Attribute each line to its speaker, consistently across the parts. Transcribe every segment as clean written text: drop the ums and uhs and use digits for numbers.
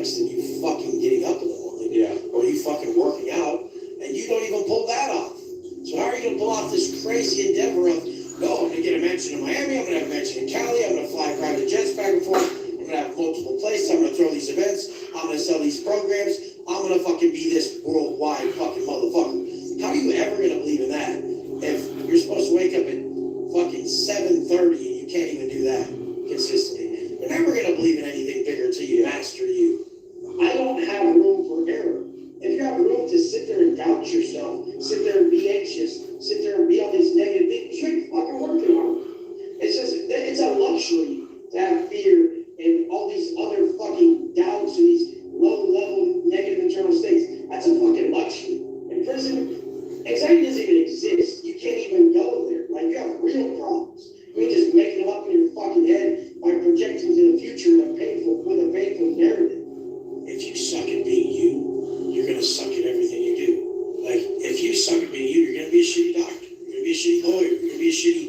Speaker 1: likes than you fucking getting up in the morning.
Speaker 2: Yeah.
Speaker 1: Or you fucking working out, and you don't even pull that off. So how are you going to pull off this crazy endeavor of, no, I'm going to get a mansion in Miami, I'm going to have a mansion in Cali, I'm going to fly private jets back and forth, I'm going to have multiple places, I'm going to throw these events, I'm going to sell these programs, I'm going to fucking be this worldwide fucking motherfucker. How are you ever going to believe in that if you're supposed to wake up at fucking 7:30 and you can't even do that consistently? You're never going to believe in anything bigger until you master you. I don't have room for error. If you have room to sit there and doubt yourself, sit there and be anxious, sit there and be all these negative things, you ain't fucking working hard. It's just, it's a luxury to have fear and all these other fucking doubts and these low-level negative internal states. That's a fucking luxury. In prison, anxiety doesn't even exist. You can't even go there. Like, you have real problems. You ain't just making them up in your fucking head by projecting to the future with a painful narrative. If you suck at being you, you're going to suck at everything you do. Like, if you suck at being you, you're going to be a shitty doctor. You're going to be a shitty lawyer. You're going to be a shitty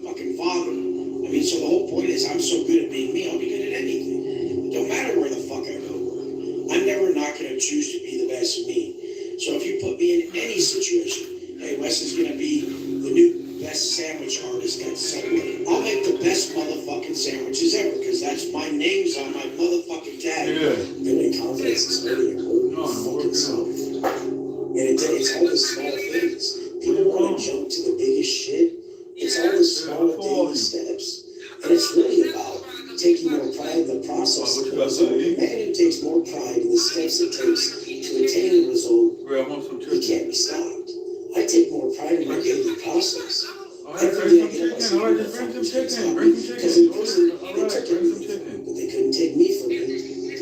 Speaker 1: fucking father. I mean, so the whole point is I'm so good at being me, I'll be good at anything. It don't matter where the fuck I go work. I'm never not going to choose to be the best of me. So if you put me in any situation, hey, Wes is going to be the new best sandwich artist at Subway. I'll make the best motherfucking sandwiches ever because that's my name's on my motherfucking tag.
Speaker 2: Yeah.
Speaker 1: Building confidence is really important. Fucking self. And it's all the small things. People want to jump to the biggest shit. It's all the small daily steps. And it's really about taking more pride in the process. The man who takes more pride in the steps it takes to attain a result, he can't be stopped. I take more pride in my daily process. Every day I get up, I say, what the fuck was going to stop me? Because in prison, they took everything, but they couldn't take me from me.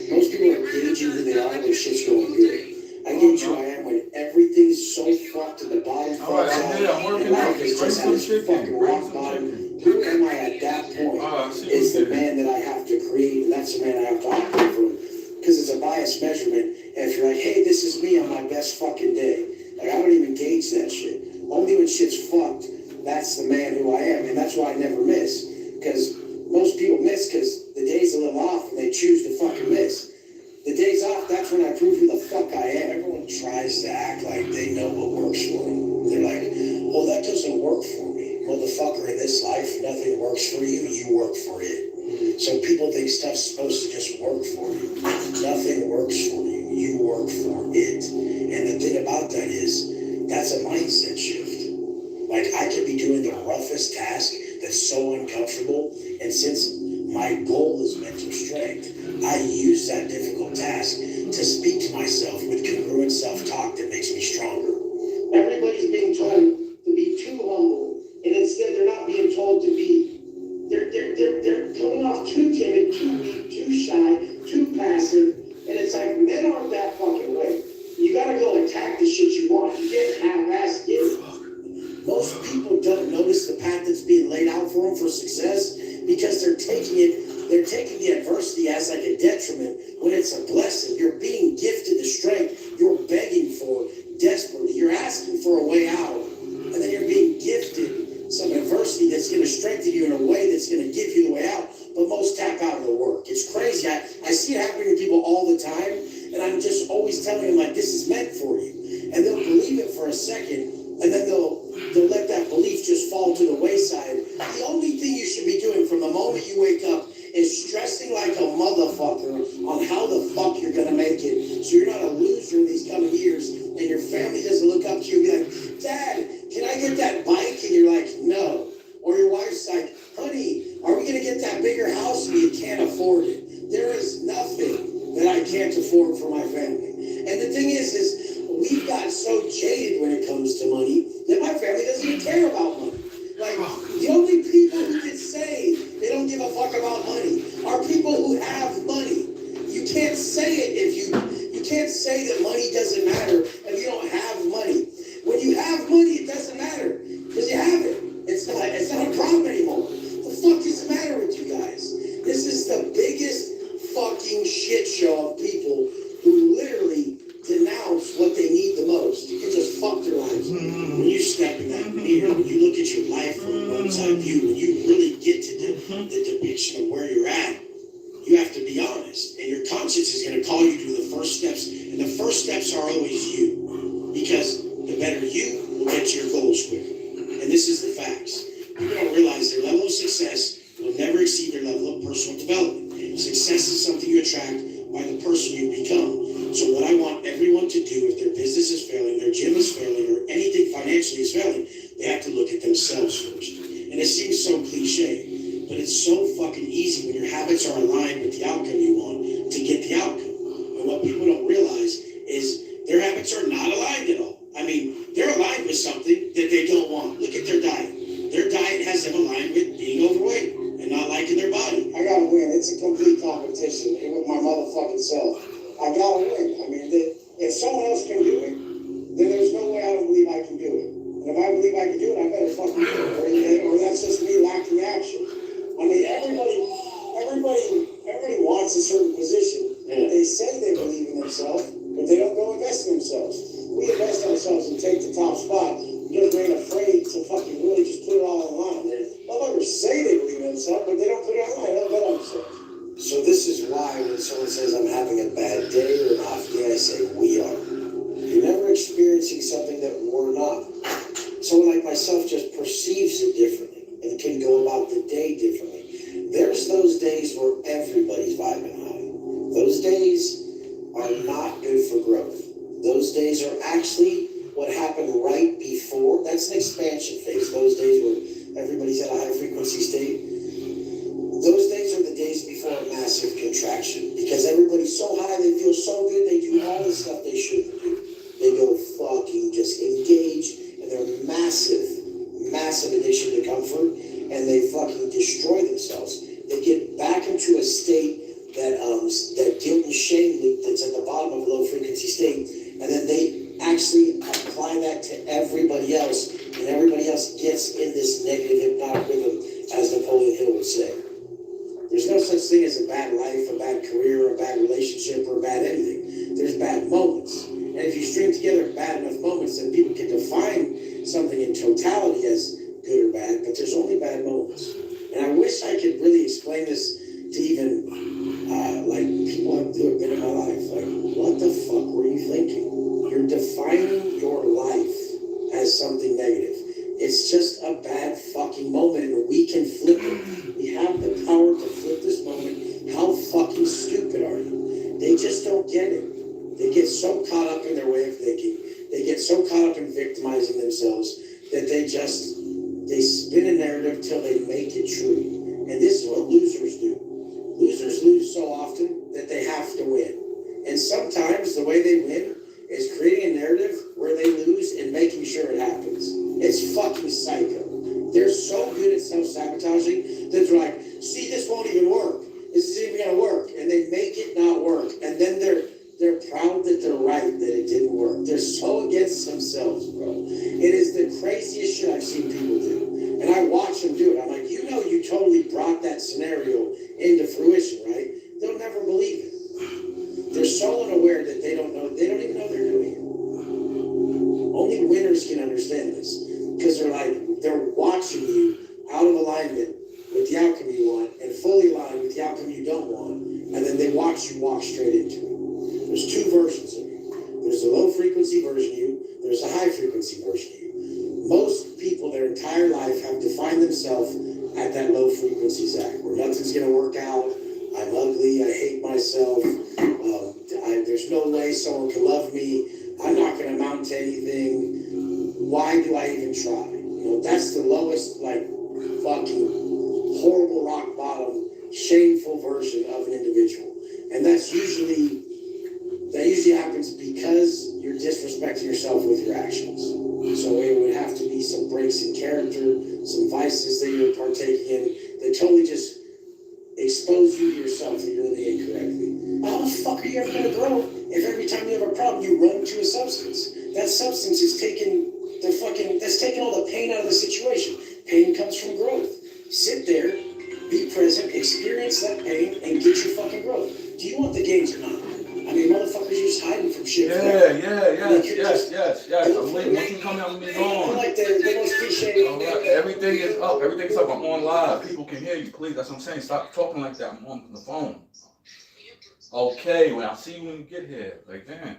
Speaker 1: Most people are gauging who they are when shit's going good. I gauge who I am when everything's so fucked to the bottom falls out, and life is just at its fucking rock bottom. Who am I at that point is the man that I have to create, and that's the man I have to operate from. Because it's a biased measurement. And if you're like, hey, this is me on my best fucking day. Like, I don't even gauge that shit. Only when shit's fucked, that's the man who I am. And that's why I never miss. Because most people miss because the day's a little off and they choose to fucking miss. The day's off, that's when I prove who the fuck I am. Everyone tries to act like they know what works for them. They're like, well, that doesn't work for me. Motherfucker, in this life, nothing works for you, you work for it. So people think stuff's supposed to just work for you. Nothing works for you, you work for it. And the thing about that is, that's a mindset shift. Like, I could be doing the roughest task that's so uncomfortable, and since my goal is mental strength, I use that difficult task to speak to myself with congruent self-talk that makes me stronger. Everybody's being told to be too humble, and instead they're not being told to be, they're coming off too timid, too weak, too shy, too passive, and it's like, men aren't that fucking way. You gotta go attack the shit you want. You can't half-ass get it. Most people don't notice the path that's being laid out for them for success because they're taking the adversity as like a detriment when it's a blessing. You're being gifted the strength you're begging for desperately. You're asking for a way out, and then you're being gifted some adversity that's going to strengthen you in a way that's going to give you the way out. But most tap out of the work. It's crazy. I see it happening to people all the time, and I'm just always telling them, like, this is meant for you. And they'll believe it for a second, and then they'll let that belief just fall to the wayside. The only thing you should be doing from the moment you wake up is stressing like a motherfucker on how the fuck you're gonna make it, so you're not a loser in these coming years, and your family doesn't look up to you and be like, Dad, can I get that bike? And you're like, no. Or your wife's like, honey, are we gonna get that bigger house? And you can't afford it. There is nothing that I can't afford for my family. And the thing is we've got so jaded when it comes to money that my family doesn't even care about money. Like, the only people who can say they don't give a fuck about money are people who have money. You can't say it if you can't say that money doesn't matter if you don't have money. When you have money, it doesn't matter because you have it. It's not a problem anymore. What the fuck is the matter with you guys? This is the biggest fucking shit show of people who literally denounce what they need the most. You can just fuck their lives. When you step in that mirror, when you look at your life from a bird's-eye view, when you really get to the depiction of where you're at, you have to be honest. organized, and your conscience is going to call you to do the first steps, and the first steps are always you, because the better you will get to your goals quicker. And this is the facts. People don't realize their level of success will never exceed their level of personal development. Success is something you attract by the person you become. So what I want everyone to do, if their business is failing, their gym is failing, or anything financially is failing, they have to look at themselves first. And it seems so cliche, but it's so fucking easy when your habits are aligned with the outcome you want to get the outcome. And what people don't realize is their habits are not aligned at all. I mean, they're aligned with something that they don't want. Look at their diet. Their diet has them aligned with being overweight and not liking their body. I gotta win. It's a complete competition with my motherfucking self. I gotta win. I mean, if someone else can do it, then there's no way I don't believe I can do it. And if I believe I can do it, I better fucking do it. Or that's just me lacking action. I mean, everybody wants a certain position. Yeah. They say they believe in themselves, but they don't go invest in themselves. We invest in ourselves and take the top spot because we ain't afraid to fucking really just put it all online. Motherfuckers say they believe in themselves, but they don't put it online. They don't bet on themselves. So this is why when someone says I'm having a bad day or an off day, I say we are. You're never experiencing something that we're not. Someone like myself just perceives it differently and can go about the day differently. There's those days where everybody's vibing high. Those days are not good for growth. Those days are actually what happened right before. That's an expansion phase. Those days where everybody's at a high frequency state. Those days are the days before a massive contraction because everybody's so high, they feel so good, they do all the stuff they shouldn't do. They go fucking just engage in their massive addiction to comfort, and they fucking destroy themselves. They get back into a state that guilt and shame loop that's at the bottom of a low frequency state, and then they actually apply that to everybody else, and everybody else gets in this negative hypnotic rhythm, as Napoleon Hill would say. There's no such thing as a bad life, a bad career, or a bad relationship, or a bad anything. There's bad moments. And if you string together bad enough moments, then people can define something in totality as good or bad, but there's only bad moments. And I wish I could really explain this to even, like, people who have been in my life. Like, what the fuck were you thinking? You're defining your life as something negative. It's just a bad fucking moment, and we can flip it. We have the power to flip this moment. How fucking stupid are you? They just don't get it. They get so caught up in their way of thinking. They get so caught up in victimizing themselves that they spin a narrative till they make it true. And this is what losers do. Losers lose so often that they have to win. And sometimes the way they win is creating a narrative where they lose and making sure it happens. It's fucking psycho. They're so good at self-sabotaging that they're like, see, this won't even work. This isn't even gonna work. And they make it not work. And then they're proud that they're right, that it didn't work. They're so against themselves, bro. It is the craziest shit I've seen people do. And I watch them do it. I'm like, you know you totally brought that scenario into fruition, right? They'll never believe it. They're so unaware that they don't even know they're doing it. Only winners can understand this. Because they're watching you out of alignment with the outcome you want and fully aligned with the outcome you don't want. And then they watch you walk straight into it. There's two versions of you. There's the low frequency version of you. There's the high frequency version of you. Most people their entire life have defined themselves at that low frequency zone where nothing's going to work out. I'm ugly. I hate myself. There's no way someone can love me. I'm not going to amount to anything. Why do I even try? That's the lowest, fucking horrible rock bottom, shameful version of an individual. And that usually happens because you're disrespecting yourself with your actions. So it would have to be some breaks in character, some vices that you're partaking in that totally just expose you to yourself that you're living incorrectly. How the fuck are you ever going to grow if every time you have a problem you run to a substance? That substance is taking all the pain out of the situation. Pain comes from growth. Sit there, be present, experience that pain, and get your fucking growth. Do you want the gains or not? I mean, motherfuckers are just hiding from shit. Yes.
Speaker 2: I'm waiting. Once you come out with me on.
Speaker 1: Like the most cliche.
Speaker 2: Right. Everything is up. Everything's up. I'm on live. People can hear you. Please. That's what I'm saying. Stop talking like that. I'm on the phone. Okay, well, I'll see you when you get here. Like, damn.